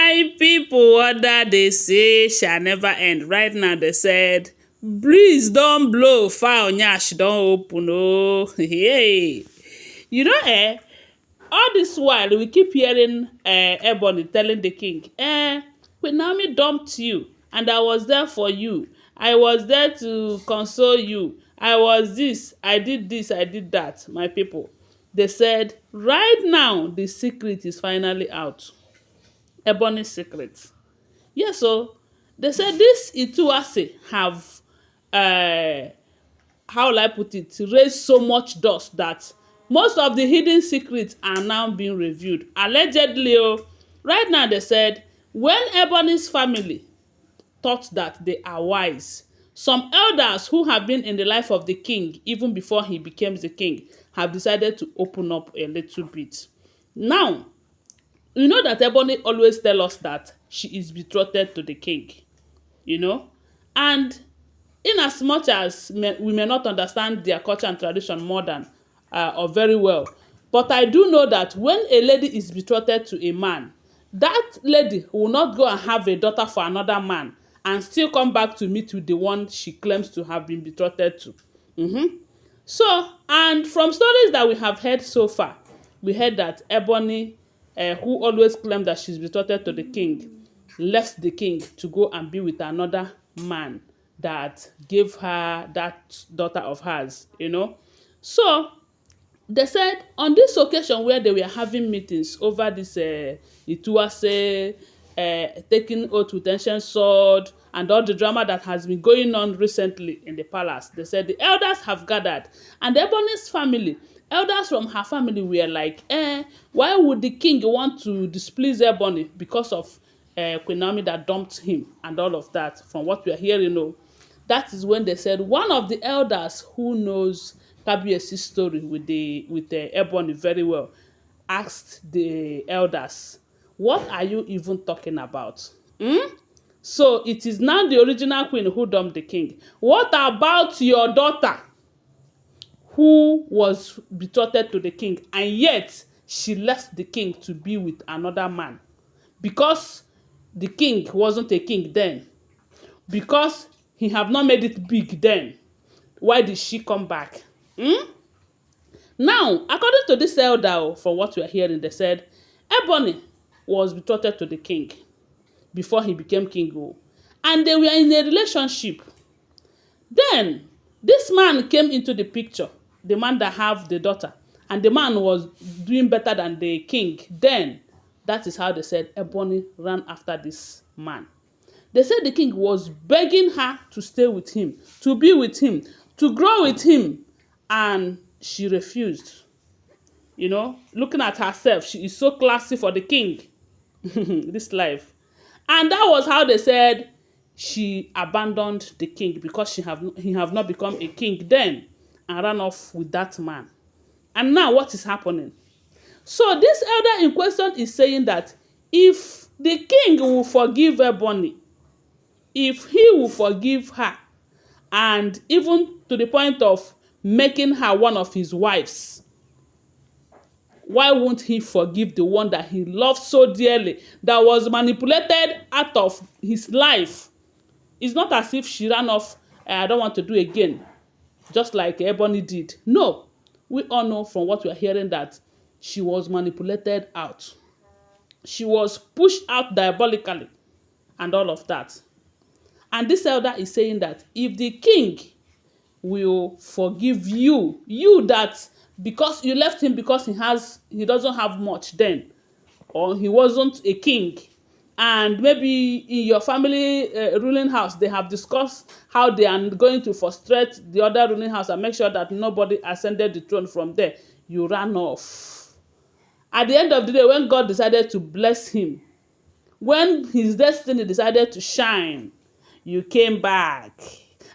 My people, what that they say shall never end. Right now, they said, breeze don't blow, foul nyash don't open. Oh, hey. You know, all this while, we keep hearing Ebony telling the king, Queen Naomi dumped you, and I was there for you. I was there to console you. I was this, I did this, I did that, my people. They said, right now, the secret is finally out. Ebony's secret. Yes, so they said this Ituase have, how will I put it, raised so much dust that most of the hidden secrets are now being revealed. Allegedly, right now they said when Ebony's family thought that they are wise, some elders who have been in the life of the king even before he became the king have decided to open up a little bit. Now, you know that Ebony always tell us that she is betrothed to the king, and in as much as we may not understand their culture and tradition more than or very well, but I do know that when a lady is betrothed to a man, that lady will not go and have a daughter for another man and still come back to meet with the one she claims to have been betrothed to. So, and from stories that we have heard so far, we heard that Ebony, who always claimed that she's betrothed to the king, left the king to go and be with another man that gave her that daughter of hers. So, they said on this occasion where they were having meetings over this Ituase taking oath with ancient sword and all the drama that has been going on recently in the palace, they said the elders have gathered, and Ebony's family, elders from her family were like, why would the king want to displease Ebony because of Queen Naomi that dumped him and all of that? From what we are hearing, that is when they said one of the elders who knows Kabiesi's story with the Ebony very well asked the elders, what are you even talking about? So it is now the original queen who dumped the king. What about your daughter who was betrothed to the king and yet she left the king to be with another man? Because the king wasn't a king then. Because he have not made it big then. Why did she come back? Now, according to this elder, from what we are hearing, they said Ebony was betrothed to the king before he became king, and they were in a relationship. Then this man came into the picture, the man that have the daughter, and the man was doing better than the king. Then that is how they said Ebony ran after this man. They said the king was begging her to stay with him, to be with him, to grow with him, and she refused. Looking at herself, she is so classy for the king. This life. And that was how they said she abandoned the king because he have not become a king then and ran off with that man. And now what is happening? So this elder in question is saying that if the king will forgive Ebony, if he will forgive her, and even to the point of making her one of his wives, why won't he forgive the one that he loved so dearly, that was manipulated out of his life? It's not as if she ran off, I don't want to do again, just like Ebony did. No, we all know from what we are hearing that she was manipulated out. She was pushed out diabolically and all of that. And this elder is saying that if the king will forgive you that because you left him because he doesn't have much then, or he wasn't a king, and maybe in your family ruling house they have discussed how they are going to frustrate the other ruling house and make sure that nobody ascended the throne from there, you ran off. At the end of the day, when God decided to bless him, when his destiny decided to shine, you came back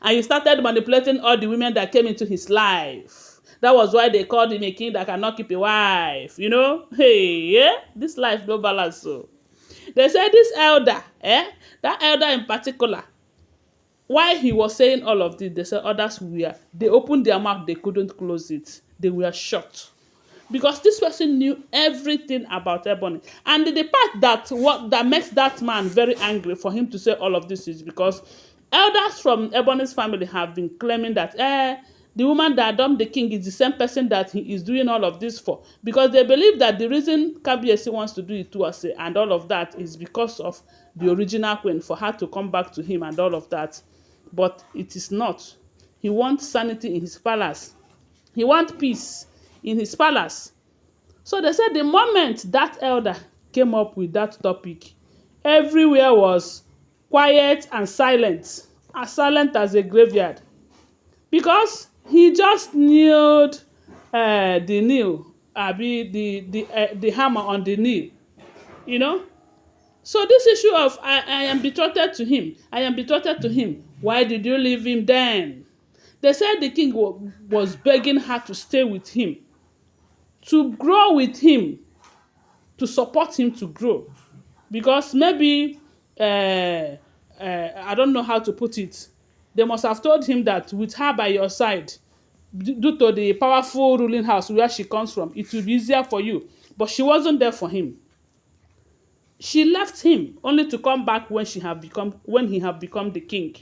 and you started manipulating all the women that came into his life. That was why they called him a king that cannot keep a wife. Hey, this life no balance. So they said this elder, that elder in particular, while he was saying all of this, they said others they opened their mouth, they couldn't close it. They were shocked. because this person knew everything about Ebony. And the part that makes that man very angry for him to say all of this is because elders from Ebony's family have been claiming that the woman that dumped the king is the same person that he is doing all of this for, because they believe that the reason Kabiyesi wants to do it to us and all of that is because of the original queen, for her to come back to him and all of that. But it is not. He wants sanity in his palace. He wants peace in his palace. So they said the moment that elder came up with that topic, everywhere was quiet and silent as a graveyard, because he just nailed the nail, the hammer on the nail, you know. So this issue of I am betrothed to him, I am betrothed to him, why did you leave him then? They said the king was begging her to stay with him, to grow with him, to support him to grow. Because maybe, I don't know how to put it, they must have told him that with her by your side, due to the powerful ruling house where she comes from, it will be easier for you. But she wasn't there for him. She left him only to come back when he have become the king.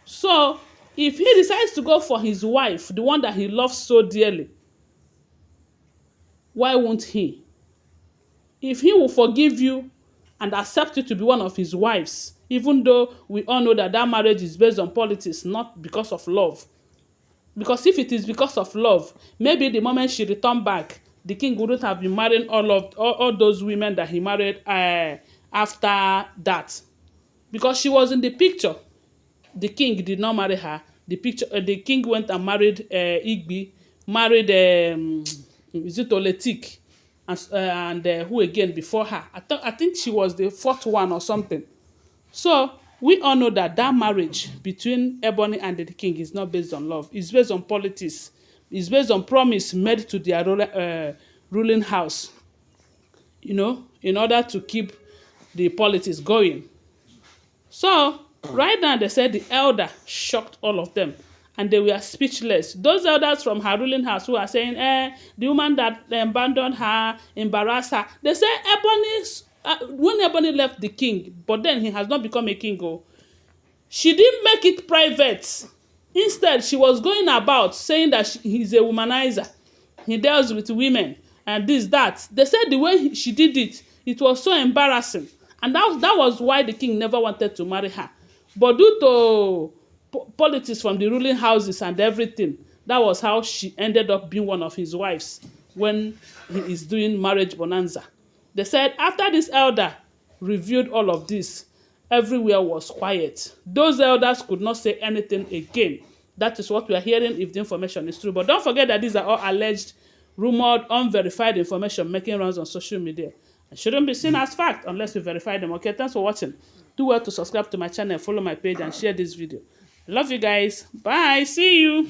So if he decides to go for his wife, the one that he loves so dearly, why won't he? If he will forgive you and accept you to be one of his wives, even though we all know that that marriage is based on politics, not because of love. Because if it is because of love, maybe the moment she returned back, the king wouldn't have been marrying all those women that he married after that. Because she was in the picture. The king did not marry her. The king went and married Igbi, married is it Oletik, and who again before her? I think she was the fourth one or something. So we all know that marriage between Ebony and the king is not based on love. It's based on politics. It's based on promise made to their ruling house, you know, in order to keep the politics going. So right now they said the elder shocked all of them and they were speechless. Those elders from her ruling house who are saying, the woman that abandoned her, embarrassed her. They say when Ebony left the king, but then he has not become a king. She didn't make it private. Instead, she was going about saying that he's a womanizer. He deals with women and this, that. They said the way she did it, it was so embarrassing. And that was why the king never wanted to marry her. But due to politics from the ruling houses and everything, that was how she ended up being one of his wives when he is doing marriage bonanza. They said after this elder revealed all of this, everywhere was quiet. Those elders could not say anything again. That is what we are hearing if the information is true. But don't forget that these are all alleged, rumored, unverified information making rounds on social media. It shouldn't be seen as fact unless we verify them. Okay, thanks for watching. Do well to subscribe to my channel, follow my page, and share this video. Love you guys. Bye. See you.